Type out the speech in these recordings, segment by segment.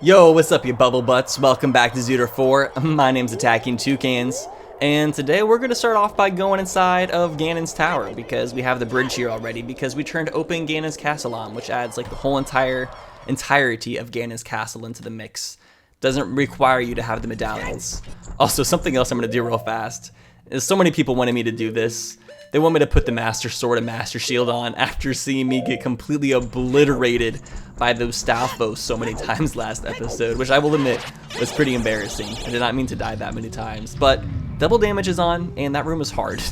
Yo, what's up you bubble butts? Welcome back to ZOOTR 4. My name's Attacking Toucans, and today we're going to start off by going inside of Ganon's tower because we have the bridge here already because we turned open Ganon's castle on, which adds like the whole entirety of Ganon's castle into the mix. Doesn't require you to have the medallions. Also, something else I'm going to do real fast is so many people wanted me to do this. They want me to put the Master Sword and Master Shield on after seeing me get completely obliterated by those Stalfos so many times last episode, which I will admit was pretty embarrassing. I did not mean to die that many times, but double damage is on, and that room is hard.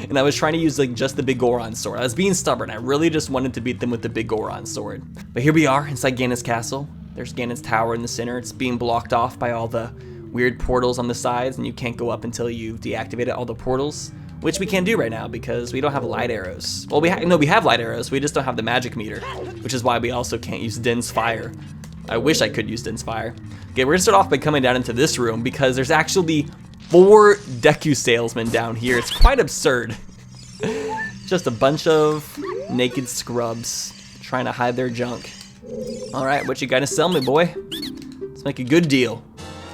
And I was trying to use like just the big Goron sword. I was being stubborn. I really just wanted to beat them with the big Goron sword. But here we are inside Ganon's castle. There's Ganon's tower in the center. It's being blocked off by all the weird portals on the sides, and you can't go up until you deactivate all the portals. Which we can't do right now because we don't have light arrows. Well, we have light arrows, we just don't have the magic meter, which is why we also can't use Din's Fire. I wish I could use Din's Fire. Okay, we're gonna start off by coming down into this room because there's actually 4 Deku salesmen down here. It's quite absurd. Just a bunch of naked scrubs trying to hide their junk. All right, what you gotta sell me, boy? Let's make a good deal.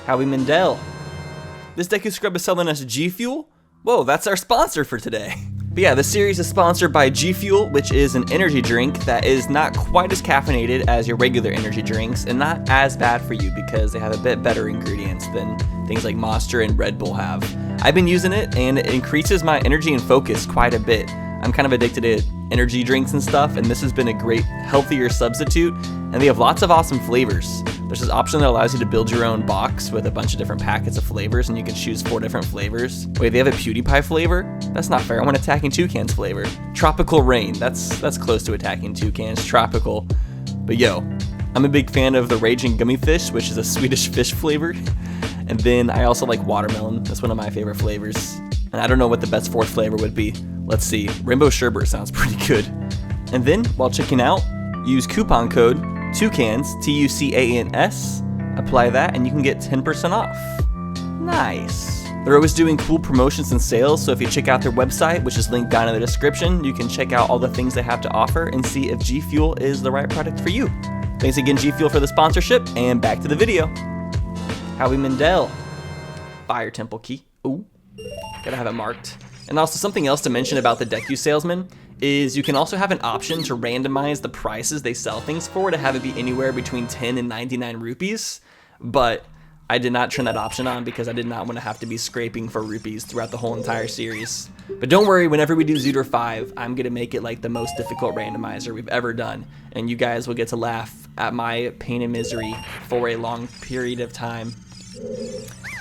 Howie Mandel. This Deku scrub is selling us G Fuel. Whoa, that's our sponsor for today. But yeah, this series is sponsored by G Fuel, which is an energy drink that is not quite as caffeinated as your regular energy drinks and not as bad for you because they have a bit better ingredients than things like Monster and Red Bull have. I've been using it and it increases my energy and focus quite a bit. I'm kind of addicted to energy drinks and stuff, and this has been a great, healthier substitute, and they have lots of awesome flavors. There's this option that allows you to build your own box with a bunch of different packets of flavors, and you can choose 4 different flavors. Wait, they have a PewDiePie flavor? That's not fair. I want Attacking Toucans flavor. Tropical Rain. That's close to Attacking Toucans. Tropical. But yo, I'm a big fan of the Raging Gummy Fish, which is a Swedish fish flavor. And then I also like watermelon. That's one of my favorite flavors. And I don't know what the best 4th flavor would be. Let's see. Rainbow Sherbet sounds pretty good. And then, while checking out, use coupon code Toucans, T-U-C-A-N-S, apply that, and you can get 10% off. Nice. They're always doing cool promotions and sales, so if you check out their website, which is linked down in the description, you can check out all the things they have to offer and see if G Fuel is the right product for you. Thanks again, G Fuel, for the sponsorship, and back to the video. Howie Mandel. Fire Temple Key. Ooh, gotta have it marked. And also something else to mention about the Deku salesman is you can also have an option to randomize the prices they sell things for to have it be anywhere between 10 and 99 rupees, but I did not turn that option on because I did not want to have to be scraping for rupees throughout the whole entire series. But don't worry, whenever we do ZOOTR 5, I'm going to make it like the most difficult randomizer we've ever done, and you guys will get to laugh at my pain and misery for a long period of time.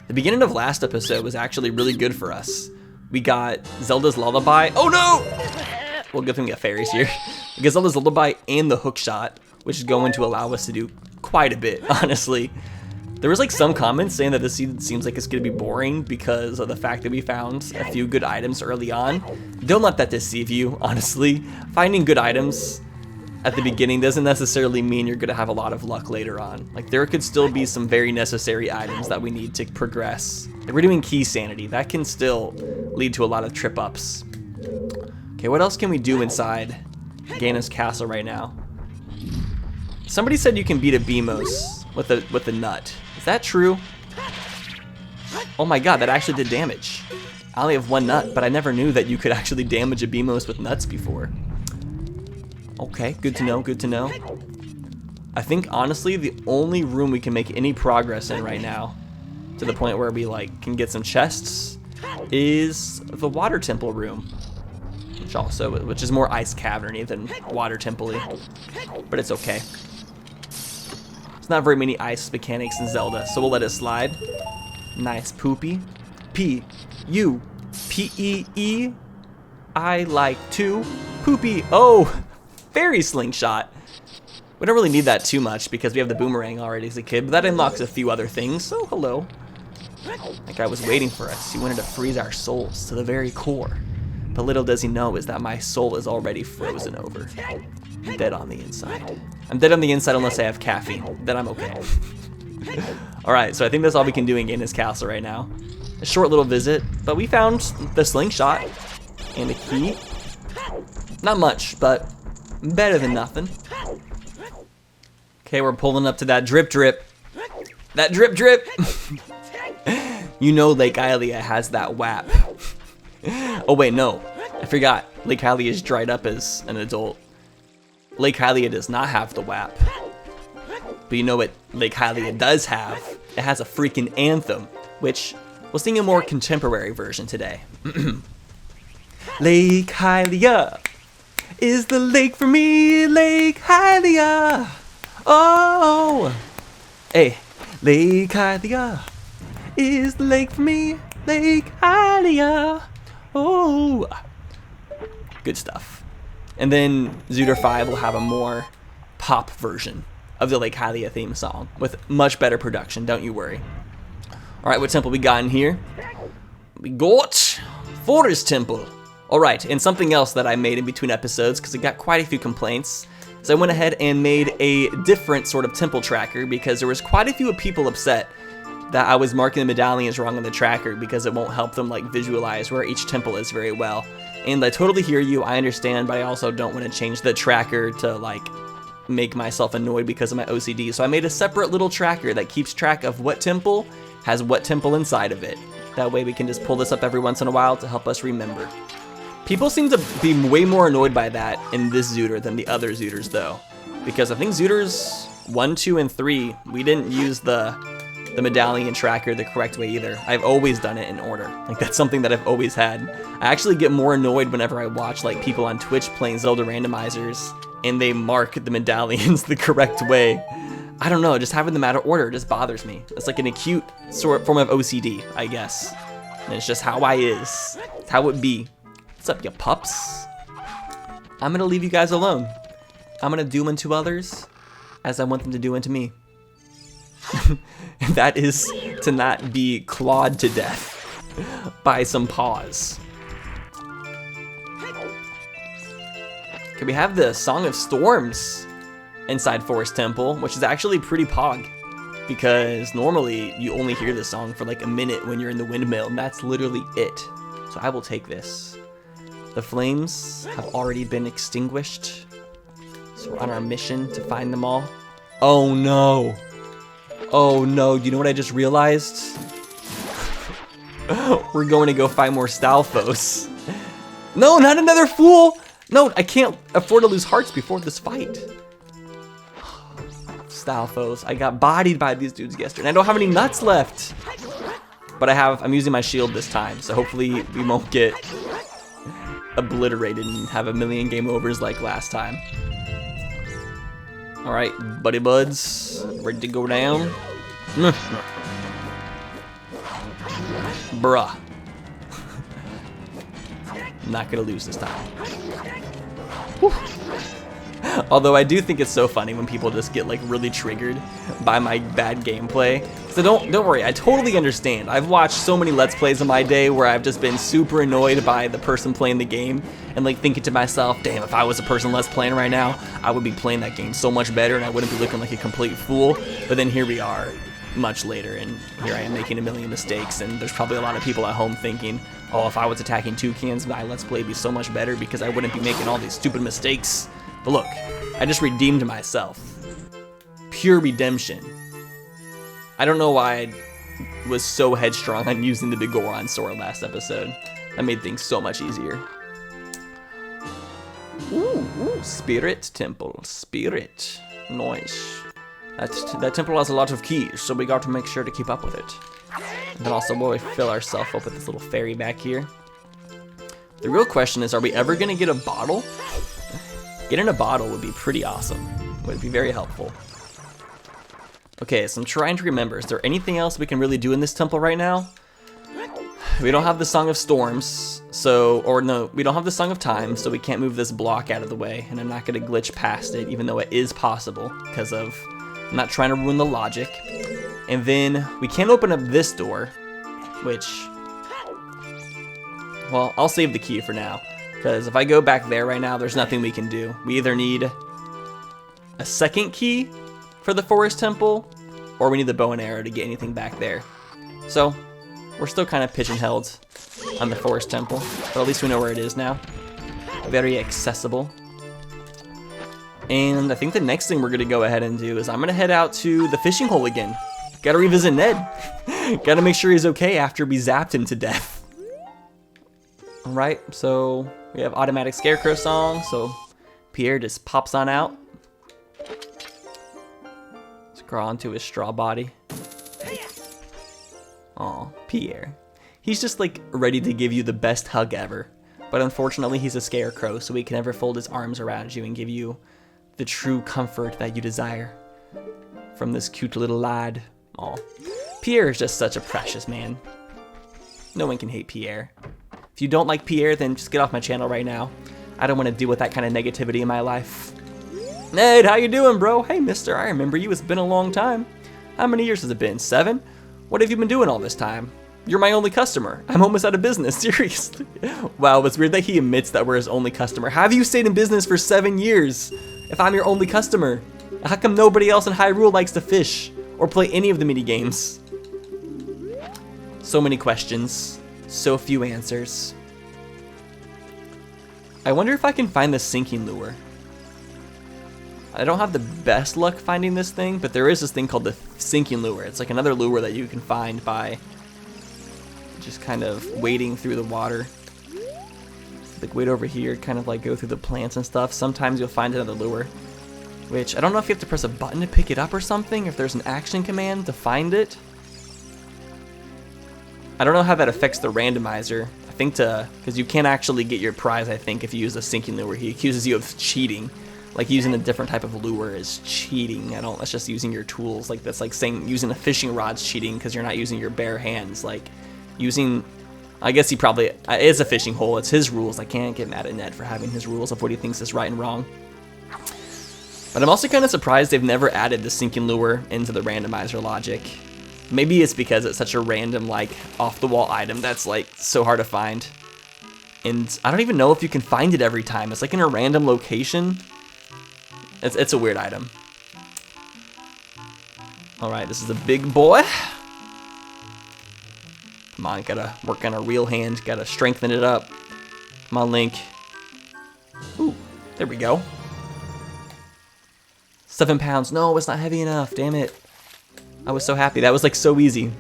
The beginning of last episode was actually really good for us. We got Zelda's Lullaby. Oh no! Well, good thing we got fairies here. We got Zelda's Lullaby and the hook shot, which is going to allow us to do quite a bit, honestly. There was like some comments saying that this seems like it's going to be boring because of the fact that we found a few good items early on. Don't let that deceive you, honestly. Finding good items at the beginning doesn't necessarily mean you're going to have a lot of luck later on. Like, there could still be some very necessary items that we need to progress. Like, we're doing key-sanity. That can still lead to a lot of trip-ups. Okay, what else can we do inside Ganon's castle right now? Somebody said you can beat a Beamos with a nut. Is that true? Oh my god, that actually did damage. I only have 1 nut, but I never knew that you could actually damage a Beamos with nuts before. Okay, good to know, good to know. I think, honestly, the only room we can make any progress in right now, to the point where we, like, can get some chests, is the Water Temple room. Which is more Ice Cavern-y than Water Temple-y. But it's okay. There's not very many ice mechanics in Zelda, so we'll let it slide. Nice poopy. P-U-P-E-E. I like to poopy. Oh! Fairy slingshot. We don't really need that too much because we have the boomerang already as a kid, but that unlocks a few other things. So hello. That guy was waiting for us. He wanted to freeze our souls to the very core. But little does he know is that my soul is already frozen over. I'm dead on the inside. I'm dead on the inside unless I have caffeine. Then I'm okay. Alright, so I think that's all we can do in Ganon's castle right now. A short little visit, but we found the slingshot and a key. Not much, but better than nothing. Okay, we're pulling up to that drip drip. That drip drip. You know Lake Hylia has that WAP. Oh wait, no. I forgot. Lake Hylia is dried up as an adult. Lake Hylia does not have the WAP. But you know what Lake Hylia does have? It has a freaking anthem, which we'll sing a more contemporary version today. Lake Hylia is the lake for me, Lake Hylia. Oh, hey, Lake Hylia is the lake for me, Lake Hylia. Oh, good stuff. And then ZOOTR 5 will have a more pop version of the Lake Hylia theme song with much better production, don't you worry. All right, what temple we got in here? We got Forest Temple. All right, and something else that I made in between episodes, because I got quite a few complaints, so I went ahead and made a different sort of temple tracker, because there was quite a few people upset that I was marking the medallions wrong on the tracker because it won't help them like visualize where each temple is very well. And I totally hear you, I understand, but I also don't want to change the tracker to like make myself annoyed because of my OCD. So I made a separate little tracker that keeps track of what temple has what temple inside of it. That way we can just pull this up every once in a while to help us remember. People seem to be way more annoyed by that in this ZOOTR than the other ZOOTRs though. Because I think ZOOTRs 1, 2, and 3, we didn't use the medallion tracker the correct way either. I've always done it in order. Like that's something that I've always had. I actually get more annoyed whenever I watch like people on Twitch playing Zelda randomizers and they mark the medallions the correct way. I don't know, just having them out of order just bothers me. It's like an acute form of OCD, I guess. And it's just how I is. It's how it be. What's up, you pups? I'm gonna leave you guys alone. I'm gonna do unto others as I want them to do unto me. That is to not be clawed to death by some paws. Okay, we have the Song of Storms inside Forest Temple, which is actually pretty pog, because normally you only hear this song for like a minute when you're in the windmill, and that's literally it. So I will take this. The flames have already been extinguished, so we're on our mission to find them all. Oh no. Oh no, you know what I just realized? We're going to go find more Stalfos. No, not another fool! No, I can't afford to lose hearts before this fight. Stalfos, I got bodied by these dudes yesterday, and I don't have any nuts left. But I'm using my shield this time, so hopefully we won't get obliterated and have a million game overs like last time. All right, buddy buds, ready to go down? Bruh. Not gonna lose this time. Whew. Although I do think it's so funny when people just get like really triggered by my bad gameplay. So don't worry, I totally understand. I've watched so many Let's Plays in my day where I've just been super annoyed by the person playing the game and like thinking to myself, damn, if I was a person Let's Playing right now, I would be playing that game so much better and I wouldn't be looking like a complete fool. But then here we are much later and here I am making a million mistakes, and there's probably a lot of people at home thinking, oh, if I was attacking toucans, my Let's Play would be so much better because I wouldn't be making all these stupid mistakes. But look, I just redeemed myself. Pure redemption. I don't know why I was so headstrong on using the Bigoron sword last episode. That made things so much easier. Ooh, Spirit Temple. Spirit. Nice. That temple has a lot of keys, so we got to make sure to keep up with it. And then also we'll fill ourselves up with this little fairy back here. The real question is, are we ever going to get a bottle? Getting a bottle would be pretty awesome. Would be very helpful. Okay, so I'm trying to remember, is there anything else we can really do in this temple right now? We don't have the Song of Storms, we don't have the Song of Time, so we can't move this block out of the way, and I'm not going to glitch past it, even though it is possible, because I'm not trying to ruin the logic. And then we can't open up this door, which, well, I'll save the key for now, because if I go back there right now, there's nothing we can do. We either need a second key for the Forest Temple, or we need the bow and arrow to get anything back there. So, we're still kind of pigeon-held on the Forest Temple, but at least we know where it is now. Very accessible. And I think the next thing we're going to go ahead and do is I'm going to head out to the fishing hole again. Gotta revisit Ned. Gotta make sure he's okay after we zapped him to death. Alright, so we have automatic scarecrow song, so Pierre just pops on out. Let's crawl onto his straw body. Aw, Pierre. He's just like ready to give you the best hug ever. But unfortunately he's a scarecrow, so he can never fold his arms around you and give you the true comfort that you desire from this cute little lad. Aw. Pierre is just such a precious man. No one can hate Pierre. If you don't like Pierre, then just get off my channel right now. I don't want to deal with that kind of negativity in my life. Ned, how you doing, bro? Hey, mister, I remember you. It's been a long time. How many years has it been? 7? What have you been doing all this time? You're my only customer. I'm almost out of business, seriously. Wow, it's weird that he admits that we're his only customer. How have you stayed in business for 7 years if I'm your only customer? How come nobody else in Hyrule likes to fish or play any of the mini games? So many questions, so few answers. I wonder if I can find the sinking lure. I don't have the best luck finding this thing, but there is this thing called the sinking lure. It's like another lure that you can find by just kind of wading through the water. Like wade over here, kind of like go through the plants and stuff. Sometimes you'll find another lure, which I don't know if you have to press a button to pick it up or something, if there's an action command to find it. I don't know how that affects the randomizer. I think because you can't actually get your prize, I think, if you use a sinking lure. He accuses you of cheating. Like using a different type of lure is cheating. That's just using your tools. Like that's like saying using a fishing rod's cheating because you're not using your bare hands. Like using, I guess he probably is a fishing hole. It's his rules. I can't get mad at Ned for having his rules of what he thinks is right and wrong. But I'm also kind of surprised they've never added the sinking lure into the randomizer logic. Maybe it's because it's such a random, like, off-the-wall item that's, like, so hard to find. And I don't even know if you can find it every time. It's, like, in a random location. It's a weird item. Alright, this is a big boy. Come on, gotta work on a real hand. Gotta strengthen it up. Come on, Link. Ooh, there we go. 7 pounds. No, it's not heavy enough. Damn it. I was so happy. That was like so easy.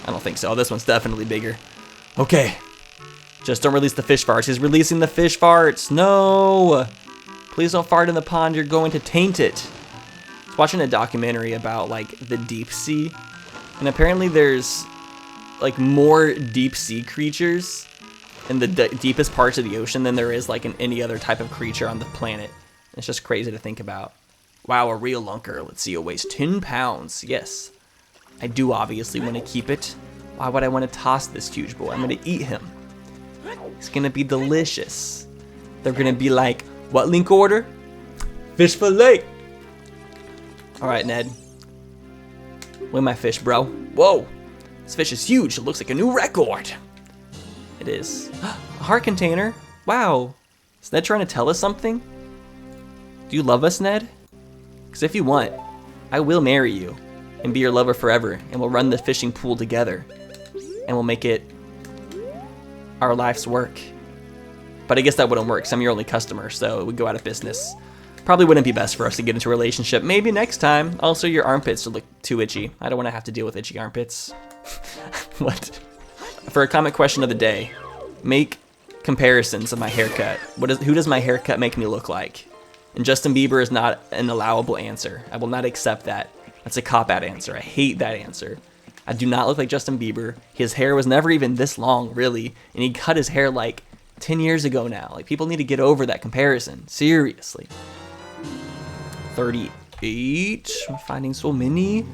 I don't think so. This one's definitely bigger. Okay. Just don't release the fish farts. He's releasing the fish farts. No. Please don't fart in the pond. You're going to taint it. I was watching a documentary about like the deep sea. And apparently there's like more deep sea creatures in the deepest parts of the ocean than there is like in any other type of creature on the planet. It's just crazy to think about. Wow, a real lunker. Let's see, it weighs 10 pounds. Yes, I do obviously want to keep it. Why would I want to toss this huge boy? I'm going to eat him. It's going to be delicious. They're going to be like, what Link order? Fish fillet. All right, Ned. Weigh my fish, bro. Whoa, this fish is huge. It looks like a new record. It is. A heart container. Wow. Is Ned trying to tell us something? Do you love us, Ned? Because if you want, I will marry you and be your lover forever, and we'll run the fishing pool together, and we'll make it our life's work. But I guess that wouldn't work, because I'm your only customer, so it would go out of business. Probably wouldn't be best for us to get into a relationship. Maybe next time. Also, your armpits would look too itchy. I don't want to have to deal with itchy armpits. What? For a comment question of the day, make comparisons of my haircut. Who does my haircut make me look like? And Justin Bieber is not an allowable answer. I will not accept that. That's a cop-out answer. I hate that answer. I do not look like Justin Bieber. His hair was never even this long, really. And he cut his hair like 10 years ago now. Like, people need to get over that comparison. Seriously. 38. I'm finding so many.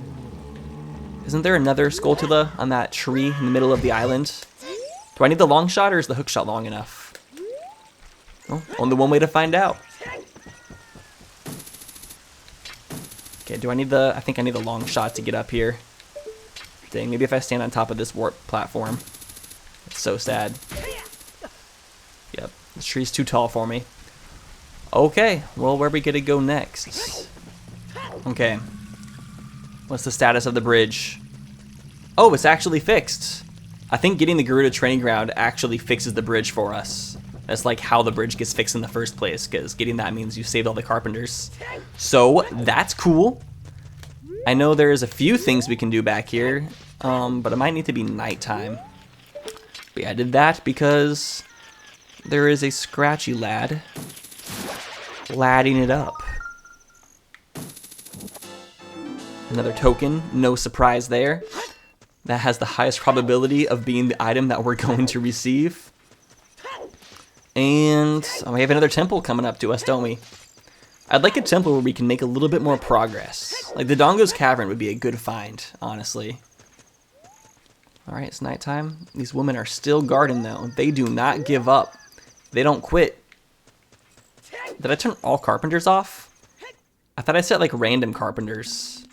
Isn't there another Skulltula on that tree in the middle of the island? Do I need the long shot or is the hook shot long enough? Well, only one way to find out. Okay, do I need I think I need the long shot to get up here. Dang, maybe if I stand on top of this warp platform. It's so sad. Yep, this tree's too tall for me. Okay, well, where are we gonna go next? Okay. What's the status of the bridge? Oh, it's actually fixed. I think getting the Gerudo training ground actually fixes the bridge for us. That's like how the bridge gets fixed in the first place, because getting that means you saved all the carpenters. So, that's cool. I know there's a few things we can do back here, but it might need to be nighttime. But yeah, I did that because there is a scratchy lad ladding it up. Another token, no surprise there. That has the highest probability of being the item that we're going to receive. And we have another temple coming up to us, don't we? I'd like a temple where we can make a little bit more progress. Like the Dodongo's Cavern would be a good find, honestly. Alright, it's nighttime. These women are still guarding though. They do not give up. They don't quit. Did I turn all carpenters off? I thought I set like random carpenters.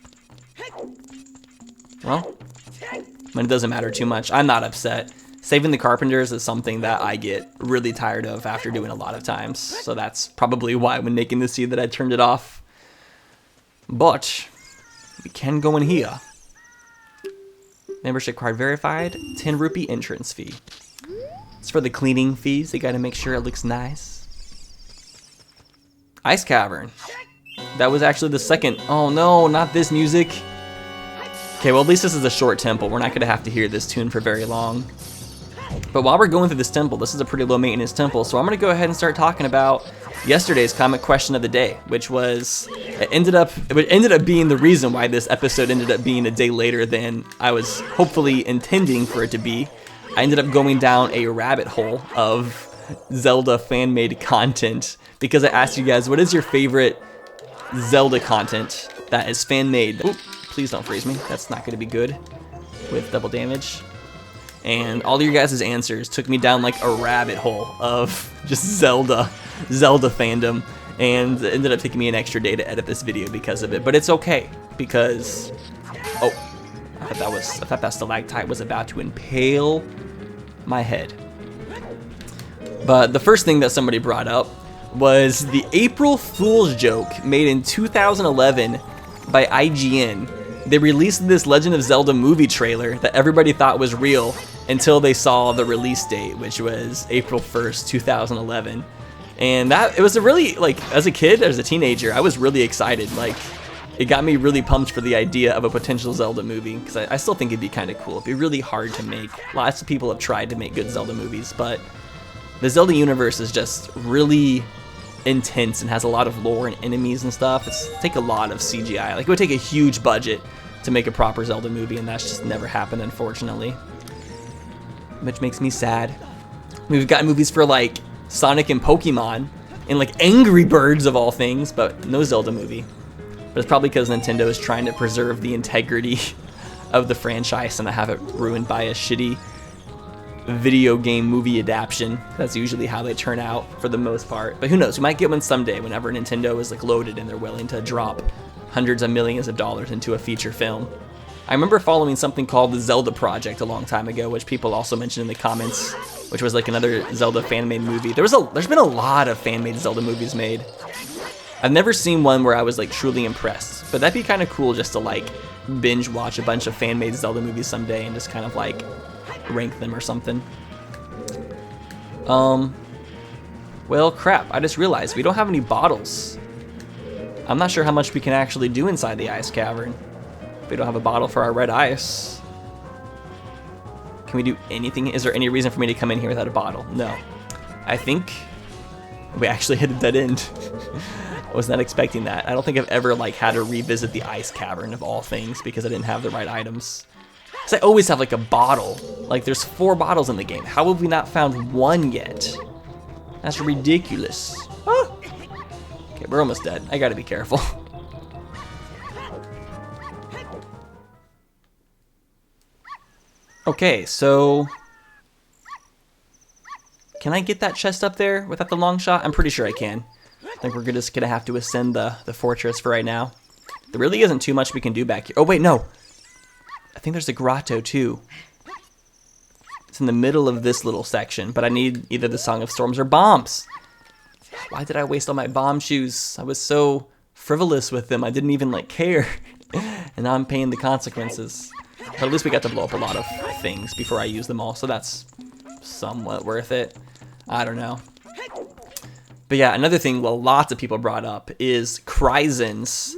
Well, it doesn't matter too much. I'm not upset. Saving the carpenters is something that I get really tired of after doing a lot of times. So that's probably why when Nick can see that I turned it off. But we can go in here. Membership card verified. 10 rupee entrance fee. It's for the cleaning fees. They gotta make sure it looks nice. Ice Cavern. That was actually the second. Oh no, not this music. Okay, well at least this is a short temple. We're not gonna have to hear this tune for very long. But while we're going through this temple, this is a pretty low maintenance temple, so I'm gonna go ahead and start talking about yesterday's comic question of the day, which was, it ended up being the reason why this episode ended up being a day later than I was hopefully intending for it to be. I ended up going down a rabbit hole of Zelda fan-made content because I asked you guys, what is your favorite Zelda content that is fan-made? Oop, please don't freeze me. That's not gonna be good with double damage. And all of your guys' answers took me down like a rabbit hole of just Zelda fandom, and it ended up taking me an extra day to edit this video because of it. But it's okay, because oh, I thought that stalactite was about to impale my head. But the first thing that somebody brought up was the April Fool's joke made in 2011 by IGN. They released this Legend of Zelda movie trailer that everybody thought was real until they saw the release date, which was April 1st, 2011. And it was a really, like, as a kid, as a teenager, I was really excited. Like, it got me really pumped for the idea of a potential Zelda movie, because I still think it'd be kind of cool. It'd be really hard to make. Lots of people have tried to make good Zelda movies, but the Zelda universe is just really intense and has a lot of lore and enemies and stuff. It's take a lot of CGI. Like, it would take a huge budget to make a proper Zelda movie, and that's just never happened, unfortunately. Which makes me sad. We've got movies for like Sonic and Pokemon and like Angry Birds of all things, but no Zelda movie. But it's probably because Nintendo is trying to preserve the integrity of the franchise and not have it ruined by a shitty video game movie adaptation. That's usually how they turn out for the most part. But who knows? We might get one someday whenever Nintendo is like loaded and they're willing to drop hundreds of millions of dollars into a feature film. I remember following something called the Zelda Project a long time ago, which people also mentioned in the comments, which was like another Zelda fan-made movie. There's been a lot of fan-made Zelda movies made. I've never seen one where I was like truly impressed, but that'd be kind of cool just to like binge watch a bunch of fan-made Zelda movies someday and just kind of like rank them or something. Well, crap, I just realized we don't have any bottles. I'm not sure how much we can actually do inside the ice cavern. We don't have a bottle for our red ice. Can we do anything? Is there any reason for me to come in here without a bottle? No. I think we actually hit a dead end. I was not expecting that. I don't think I've ever like had to revisit the ice cavern of all things because I didn't have the right items. Because I always have like a bottle. Like there's 4 bottles in the game. How have we not found one yet? That's ridiculous. Ah. Okay, we're almost dead. I gotta be careful. Okay, so can I get that chest up there without the long shot? I'm pretty sure I can. I think we're just gonna have to ascend the fortress for right now. There really isn't too much we can do back here. Oh wait, no. I think there's a grotto too. It's in the middle of this little section, but I need either the Song of Storms or bombs. Why did I waste all my bomb shoes? I was so frivolous with them. I didn't even like care. And now I'm paying the consequences. But at least we got to blow up a lot of things before I use them all, so that's somewhat worth it. I don't know. But yeah, another thing, well, lots of people brought up is Kryzen's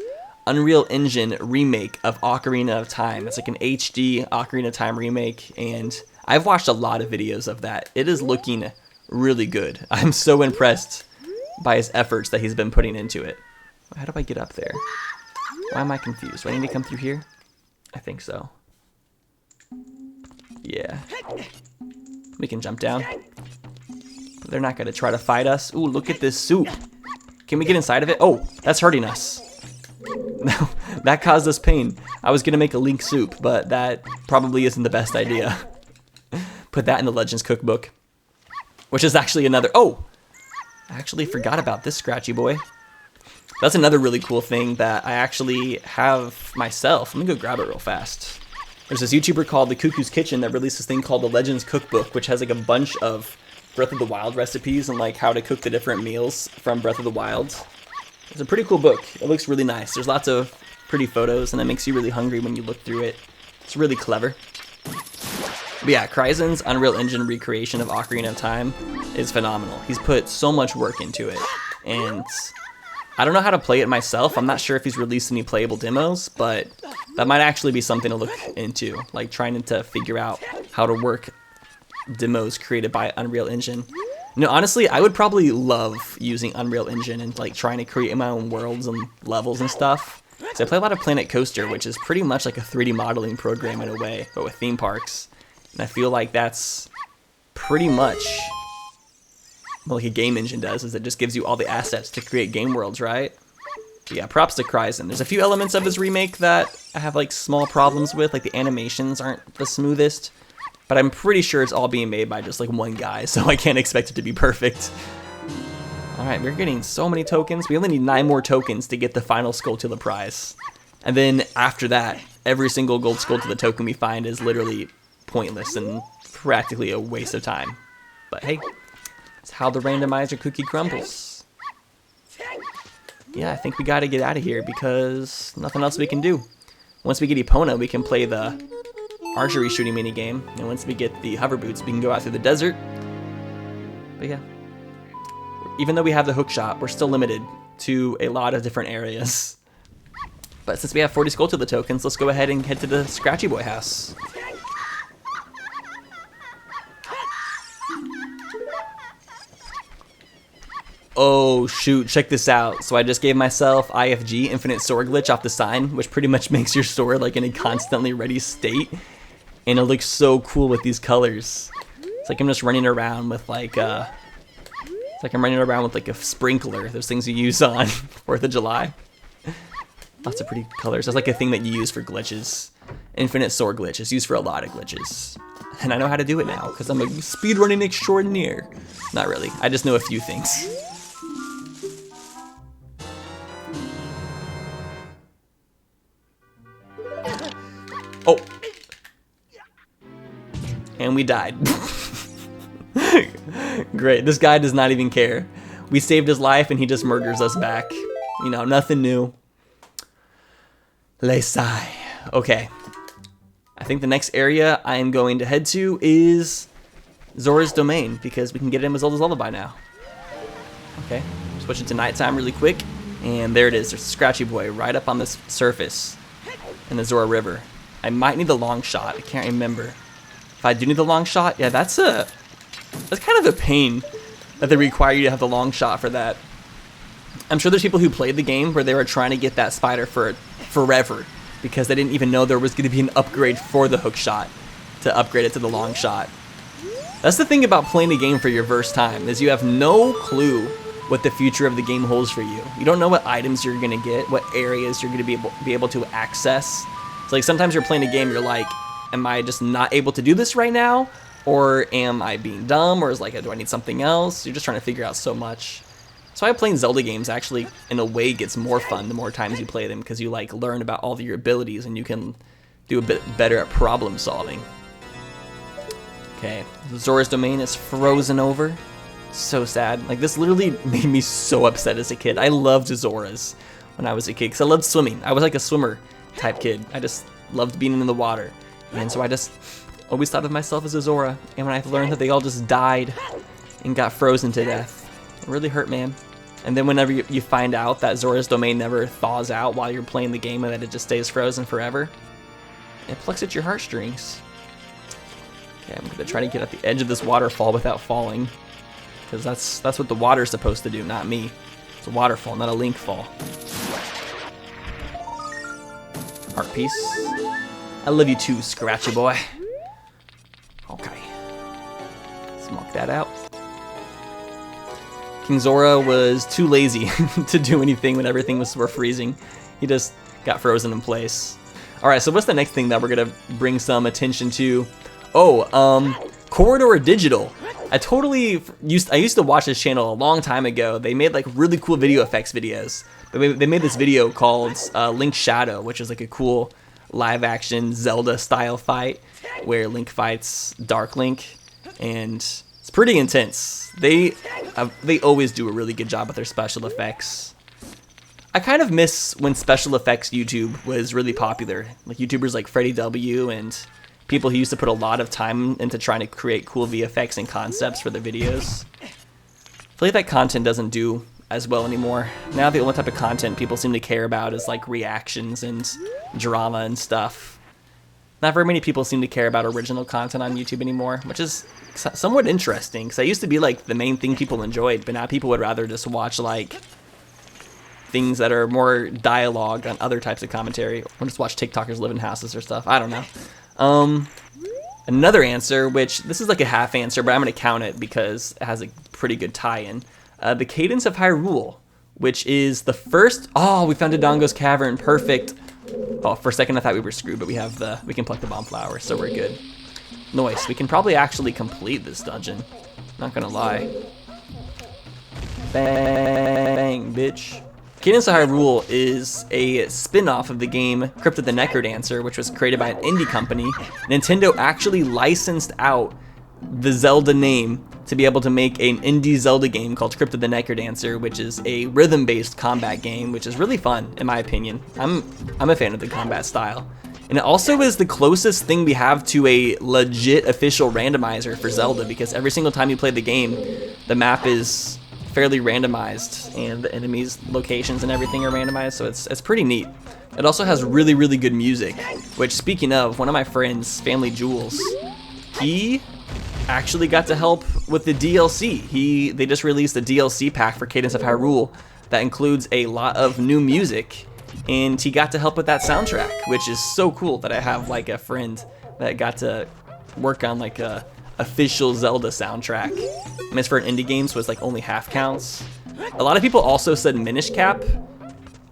Unreal Engine remake of Ocarina of Time. It's like an HD Ocarina of Time remake, and I've watched a lot of videos of that. It is looking really good. I'm so impressed by his efforts that he's been putting into it. How do I get up there? Why am I confused? Do I need to come through here? I think so. Yeah. We can jump down. They're not going to try to fight us. Ooh, look at this soup. Can we get inside of it? Oh, that's hurting us. No, that caused us pain. I was going to make a Link soup, but that probably isn't the best idea. Put that in the Legends cookbook. Which is actually another... Oh! I actually forgot about this scratchy boy. That's another really cool thing that I actually have myself. Let me go grab it real fast. There's this YouTuber called The Cuckoo's Kitchen that released this thing called the Legends Cookbook, which has like a bunch of Breath of the Wild recipes and like how to cook the different meals from Breath of the Wild. It's a pretty cool book. It looks really nice. There's lots of pretty photos and it makes you really hungry when you look through it. It's really clever. But yeah, Kryzen's Unreal Engine recreation of Ocarina of Time is phenomenal. He's put so much work into it, and I don't know how to play it myself. I'm not sure if he's released any playable demos, but that might actually be something to look into, like trying to figure out how to work demos created by Unreal Engine. You know, honestly, I would probably love using Unreal Engine and like trying to create my own worlds and levels and stuff. So I play a lot of Planet Coaster, which is pretty much like a 3D modeling program in a way, but with theme parks. And I feel like that's pretty much what like a game engine does, is it just gives you all the assets to create game worlds, right? But yeah, props to Kryzen. There's a few elements of his remake that I have like small problems with, like the animations aren't the smoothest, but I'm pretty sure it's all being made by just like one guy, so I can't expect it to be perfect. Alright, we're getting so many tokens. We only need 9 more tokens to get the final Skulltula prize. And then after that, every single gold Skulltula token we find is literally pointless and practically a waste of time. But hey, it's how the randomizer cookie crumbles. Yeah, I think we gotta get out of here because nothing else we can do. Once we get Epona, we can play the archery shooting minigame, and once we get the hover boots, we can go out through the desert. But yeah, even though we have the hook shot, we're still limited to a lot of different areas. But since we have 40 Skulltula tokens, let's go ahead and head to the Scratchy Boy house. Oh shoot, check this out. So I just gave myself IFG, Infinite Sword Glitch, off the sign, which pretty much makes your sword like in a constantly ready state. And it looks so cool with these colors. It's like I'm just running around with like a sprinkler, those things you use on 4th of July. Lots of pretty colors. That's like a thing that you use for glitches. Infinite Sword Glitch is used for a lot of glitches. And I know how to do it now, because I'm a speedrunning extraordinaire. Not really, I just know a few things. Oh! And we died. Great, this guy does not even care. We saved his life and he just murders us back. You know, nothing new. Lesai. Okay. I think the next area I am going to head to is Zora's Domain, because we can get him as Zelda's Lullaby now. Okay, switch it to nighttime really quick, and there it is. There's a Scratchy Boy right up on this surface in the Zora River. I might need the long shot. I can't remember. If I do need the long shot, yeah, that's kind of a pain that they require you to have the long shot for that. I'm sure there's people who played the game where they were trying to get that spider for forever because they didn't even know there was going to be an upgrade for the hook shot to upgrade it to the long shot. That's the thing about playing a game for your first time, is you have no clue what the future of the game holds for you. You don't know what items you're going to get, what areas you're going to be able to access. It's like sometimes you're playing a game, you're like, am I just not able to do this right now? Or am I being dumb? Or is like, do I need something else? You're just trying to figure out so much. So I playing Zelda games actually, in a way, gets more fun the more times you play them, because you like learn about all of your abilities and you can do a bit better at problem solving. Okay, Zora's Domain is frozen over. So sad. Like, this literally made me so upset as a kid. I loved Zoras when I was a kid, because I loved swimming. I was like a swimmer type kid. I just loved being in the water. And so I just always thought of myself as a Zora. And when I learned that they all just died and got frozen to death, it really hurt, man. And then whenever you find out that Zora's domain never thaws out while you're playing the game and that it just stays frozen forever, it plucks at your heartstrings. Okay, I'm gonna try to get at the edge of this waterfall without falling, because that's what the water's supposed to do, not me. It's a waterfall, not a link fall. Heart piece. I love you too, Scratchy boy. Okay. Let's mark that out. King Zora was too lazy to do anything when everything were freezing. He just got frozen in place. Alright, so what's the next thing that we're gonna bring some attention to? Oh, Corridor Digital. I used to watch this channel a long time ago. They made like really cool video effects videos. They made this video called Link Shadow, which is like a cool live action Zelda style fight where Link fights Dark Link, and it's pretty intense. They always do a really good job with their special effects. I kind of miss when special effects YouTube was really popular. Like YouTubers like Freddy W and people who used to put a lot of time into trying to create cool VFX and concepts for their videos. I feel like that content doesn't do as well anymore. Now the only type of content people seem to care about is like reactions and drama and stuff. Not very many people seem to care about original content on YouTube anymore, which is somewhat interesting, because that used to be like the main thing people enjoyed, but now people would rather just watch like things that are more dialogue on other types of commentary, or just watch TikTokers live in houses or stuff. I don't know. Another answer, which this is like a half answer, but I'm going to count it because it has a pretty good tie-in. The Cadence of Hyrule, which is the first... Oh, we found Dodongo's Cavern. Perfect. Oh, for a second I thought we were screwed, but we can pluck the bomb flower, so we're good. Nice. We can probably actually complete this dungeon. Not gonna lie. Bang, bitch. Cadence of Hyrule is a spin-off of the game Crypt of the Necrodancer, which was created by an indie company. Nintendo actually licensed out the Zelda name to be able to make an indie Zelda game called Crypt of the Necrodancer, which is a rhythm-based combat game, which is really fun, in my opinion. I'm a fan of the combat style. And it also is the closest thing we have to a legit official randomizer for Zelda, because every single time you play the game, the map is fairly randomized, and the enemies' locations and everything are randomized, so it's pretty neat. It also has really, really good music, which, speaking of, one of my friends, Family Jules, he actually got to help with the DLC. They just released a DLC pack for Cadence of Hyrule that includes a lot of new music, and he got to help with that soundtrack, which is so cool that I have like a friend that got to work on like a official Zelda soundtrack. I mean, it's for an indie game, so it's like only half counts. A lot of people also said Minish Cap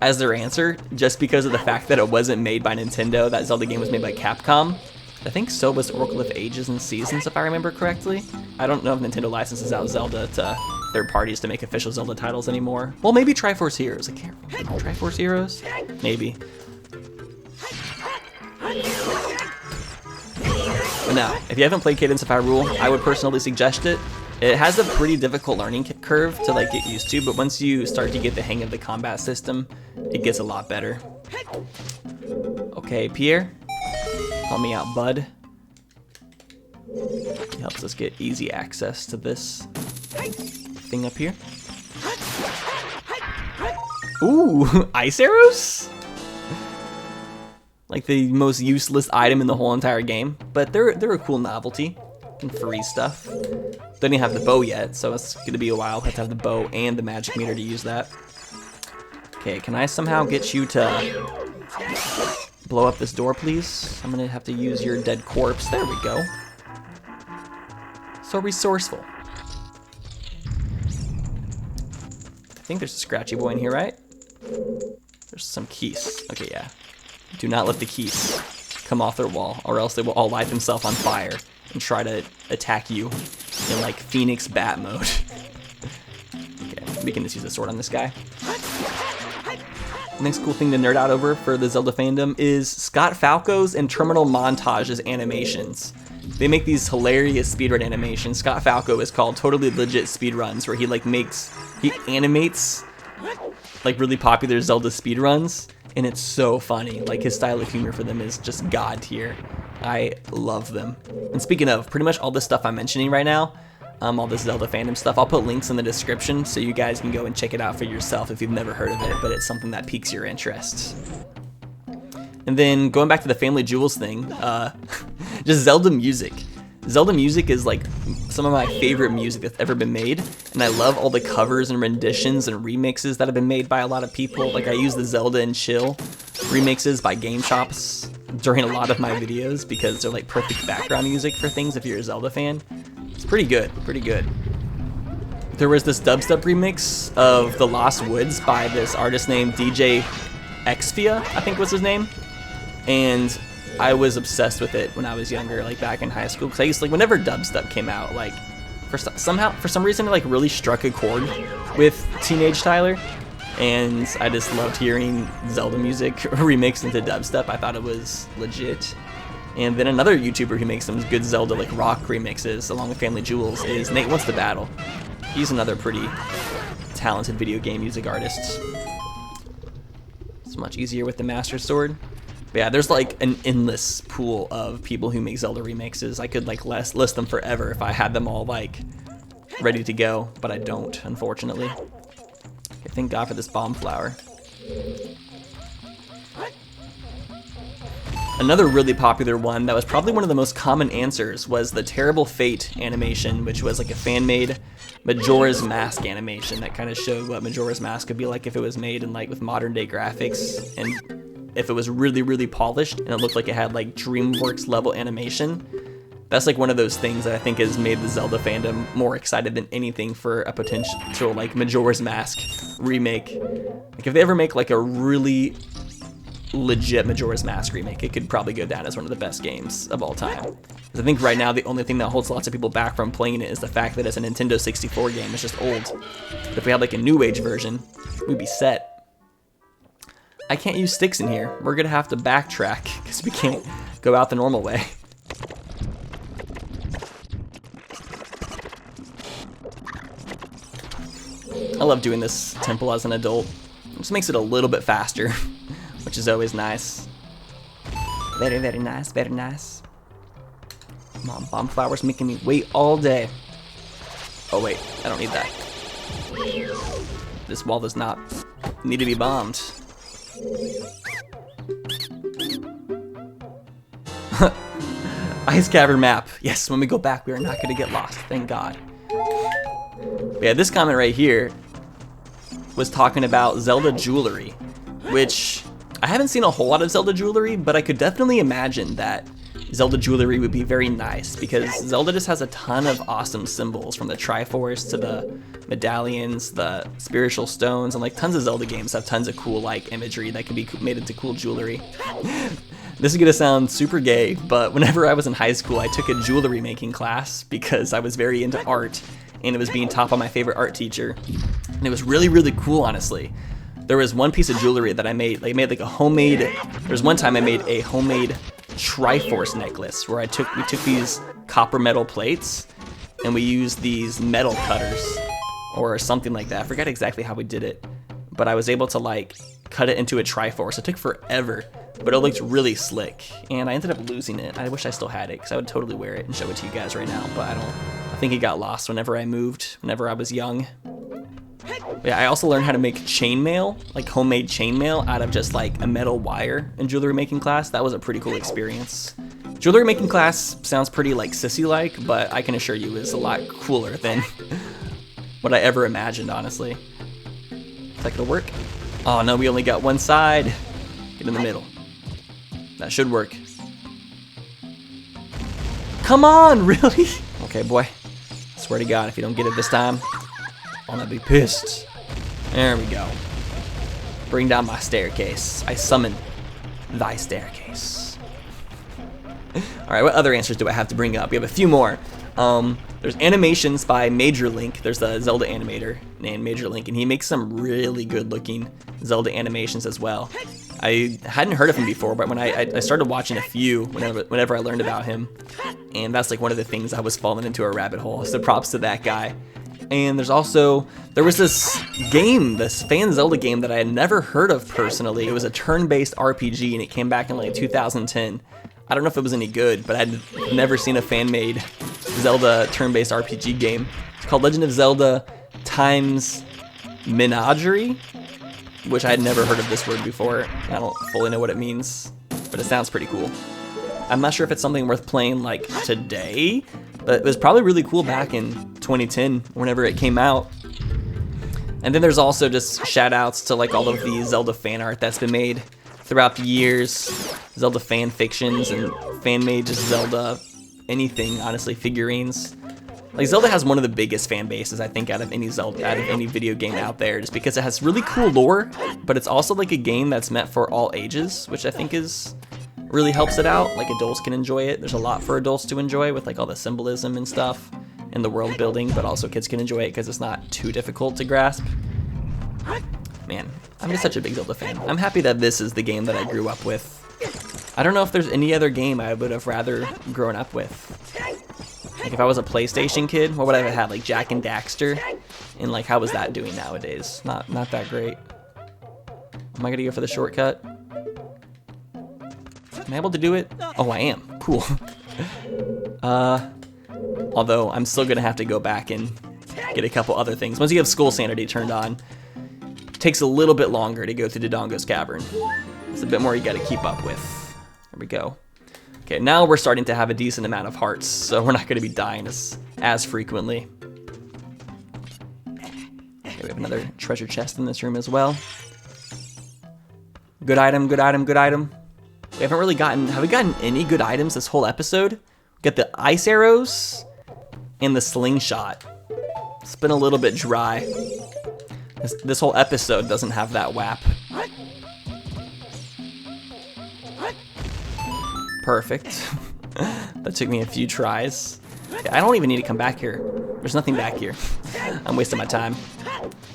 as their answer, just because of the fact that it wasn't made by Nintendo. That Zelda game was made by Capcom. I think so was Oracle of Ages and Seasons, if I remember correctly. I don't know if Nintendo licenses out Zelda to third parties to make official Zelda titles anymore. Well, maybe Triforce Heroes. I can't remember. Triforce Heroes? Maybe. But now, if you haven't played Cadence of Hyrule, I would personally suggest it. It has a pretty difficult learning curve to like get used to, but once you start to get the hang of the combat system, it gets a lot better. Okay, Pierre. Help me out, bud. He helps us get easy access to this thing up here. Ooh, ice arrows? Like the most useless item in the whole entire game, but they're a cool novelty. You can freeze stuff. Don't even have the bow yet, so it's gonna be a while. I have to have the bow and the magic meter to use that. Okay, can I somehow get you to blow up this door, please? I'm gonna have to use your dead corpse. There we go. So resourceful. I think there's a scratchy boy in here, right? There's some keys. Okay, yeah. Do not let the keys come off their wall, or else they will all light themselves on fire and try to attack you in like Phoenix Bat mode. Okay, we can just use the sword on this guy. The next cool thing to nerd out over for the Zelda fandom is Scott Falco's and Terminal Montage's animations. They make these hilarious speedrun animations. Scott Falco is called Totally Legit Speedruns, where he animates like really popular Zelda speedruns, and it's so funny. Like his style of humor for them is just god tier. I love them. And speaking of, pretty much all the stuff I'm mentioning right now, all this Zelda fandom stuff. I'll put links in the description so you guys can go and check it out for yourself if you've never heard of it, but it's something that piques your interest. And then going back to the Family Jewels thing, just Zelda music. Zelda music is like some of my favorite music that's ever been made, and I love all the covers and renditions and remixes that have been made by a lot of people. Like I use the Zelda and Chill remixes by Game Shops during a lot of my videos because they're like perfect background music for things if you're a Zelda fan. It's pretty good, pretty good. There was this dubstep remix of The Lost Woods by this artist named DJ Xfia, I think was his name, and I was obsessed with it when I was younger, like back in high school, because I used to, like, whenever dubstep came out, like, for some reason it like really struck a chord with teenage Tyler, and I just loved hearing Zelda music remixed into dubstep. I thought it was legit. And then another YouTuber who makes some good Zelda like rock remixes along with Family Jewels is Nate Wants to Battle. He's another pretty talented video game music artist. It's much easier with the Master Sword. But yeah, there's like an endless pool of people who make Zelda remixes. I could like list them forever if I had them all like ready to go, but I don't, unfortunately. Okay, thank God for this bomb flower. Another really popular one that was probably one of the most common answers was the Terrible Fate animation, which was like a fan-made Majora's Mask animation that kind of showed what Majora's Mask could be like if it was made in like with modern day graphics, and if it was really, really polished and it looked like it had like DreamWorks level animation. That's like one of those things that I think has made the Zelda fandom more excited than anything for a potential like Majora's Mask remake. Like if they ever make like a really legit Majora's Mask remake, it could probably go down as one of the best games of all time. 'Cause I think right now the only thing that holds lots of people back from playing it is the fact that it's a Nintendo 64 game. It's just old. But if we had like a new age version, we'd be set. I can't use sticks in here. We're gonna have to backtrack because we can't go out the normal way. I love doing this temple as an adult. It just makes it a little bit faster, which is always nice. Very, very nice, very nice. Come on, bomb flowers making me wait all day. Oh wait, I don't need that. This wall does not need to be bombed. Ice Cavern map. Yes, when we go back, we are not going to get lost. Thank God. But yeah, this comment right here was talking about Zelda jewelry, which I haven't seen a whole lot of Zelda jewelry, but I could definitely imagine that Zelda jewelry would be very nice because Zelda just has a ton of awesome symbols, from the Triforce to the medallions, the spiritual stones, and like tons of Zelda games have tons of cool like imagery that can be made into cool jewelry. This is gonna sound super gay, but whenever I was in high school, I took a jewelry making class because I was very into art, and it was being taught by my favorite art teacher, and it was really, really cool, honestly. There was one piece of jewelry that I made like a homemade. There was one time I made a homemade Triforce necklace where we took these copper metal plates and we used these metal cutters or something like that. I forgot exactly how we did it, but I was able to like cut it into a Triforce. It took forever, but it looked really slick, and I ended up losing it. I wish I still had it because I would totally wear it and show it to you guys right now, but I think it got lost whenever I moved, whenever I was young. Yeah, I also learned how to make chainmail, like homemade chainmail out of just like a metal wire in jewelry making class. That was a pretty cool experience. Jewelry making class sounds pretty like sissy-like, but I can assure you it's a lot cooler than what I ever imagined, honestly. Is that gonna work? Oh no, we only got one side. Get in the middle. That should work. Come on, really? Okay, boy. Swear to God, if you don't get it this time, I'm gonna be pissed. There we go. Bring down my staircase. I summon thy staircase. Alright, what other answers do I have to bring up? We have a few more. There's animations by Major Link. There's a Zelda animator named Major Link, and he makes some really good looking Zelda animations as well. I hadn't heard of him before, but when I started watching a few whenever I learned about him, and that's like one of the things I was falling into a rabbit hole, so props to that guy. And there was this game, this fan Zelda game that I had never heard of personally. It was a turn-based RPG, and it came back in like 2010. I don't know if it was any good, but I'd never seen a fan-made Zelda turn-based RPG game. It's called Legend of Zelda Times Menagerie, which I had never heard of this word before. I don't fully know what it means, but it sounds pretty cool. I'm not sure if it's something worth playing like today, but it was probably really cool back in 2010 whenever it came out. And then there's also just shout outs to like all of the Zelda fan art that's been made throughout the years, Zelda fan fictions and fan made just Zelda anything, honestly, figurines. Like Zelda has one of the biggest fan bases I think out of any video game out there, just because it has really cool lore, but it's also like a game that's meant for all ages, which I think is really helps it out. Like adults can enjoy it. There's a lot for adults to enjoy with like all the symbolism and stuff and the world building, but also kids can enjoy it because it's not too difficult to grasp. Man, I'm just such a big Zelda fan. I'm happy that this is the game that I grew up with. I don't know if there's any other game I would have rather grown up with. Like if I was a PlayStation kid, what would I have had? Like Jak and Daxter? And like how was that doing nowadays? Not that great. Am I gonna go for the shortcut? Am I able to do it? Oh, I am. Cool. Although I'm still gonna have to go back and get a couple other things. Once you have skullsanity turned on, it takes a little bit longer to go through Dodongo's Cavern. It's a bit more you gotta keep up with. There we go. Okay, now we're starting to have a decent amount of hearts, so we're not gonna be dying as frequently. Okay, we have another treasure chest in this room as well. Good item, good item, good item. We haven't really have we gotten any good items this whole episode? We got the ice arrows and the slingshot. It's been a little bit dry. This whole episode doesn't have that WAP. Perfect. That took me a few tries. Okay, I don't even need to come back here. There's nothing back here. I'm wasting my time.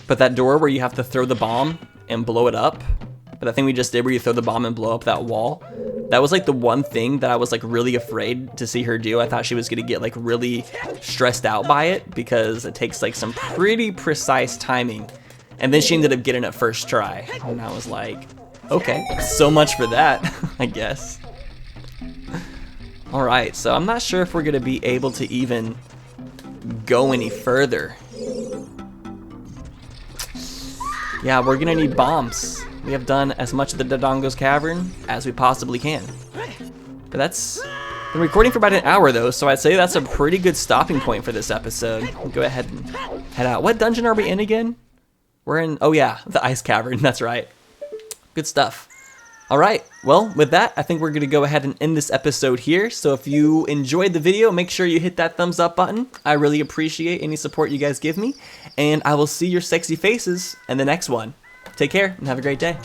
But that door where you have to throw the bomb and blow it up, but that thing we just did where you throw the bomb and blow up that wall, that was like the one thing that I was like really afraid to see her do. I thought she was gonna get like really stressed out by it because it takes like some pretty precise timing. And then she ended up getting it first try. And I was like, okay, so much for that, I guess. All right, so I'm not sure if we're gonna be able to even go any further. Yeah, we're gonna need bombs. We have done as much of the Dodongo's Cavern as we possibly can. But that's been recording for about an hour though, so I'd say that's a pretty good stopping point for this episode. We'll go ahead and head out. What dungeon are we in again? We're in, oh yeah, the Ice Cavern, that's right. Good stuff. All right, well, with that, I think we're gonna go ahead and end this episode here. So if you enjoyed the video, make sure you hit that thumbs up button. I really appreciate any support you guys give me. And I will see your sexy faces in the next one. Take care and have a great day.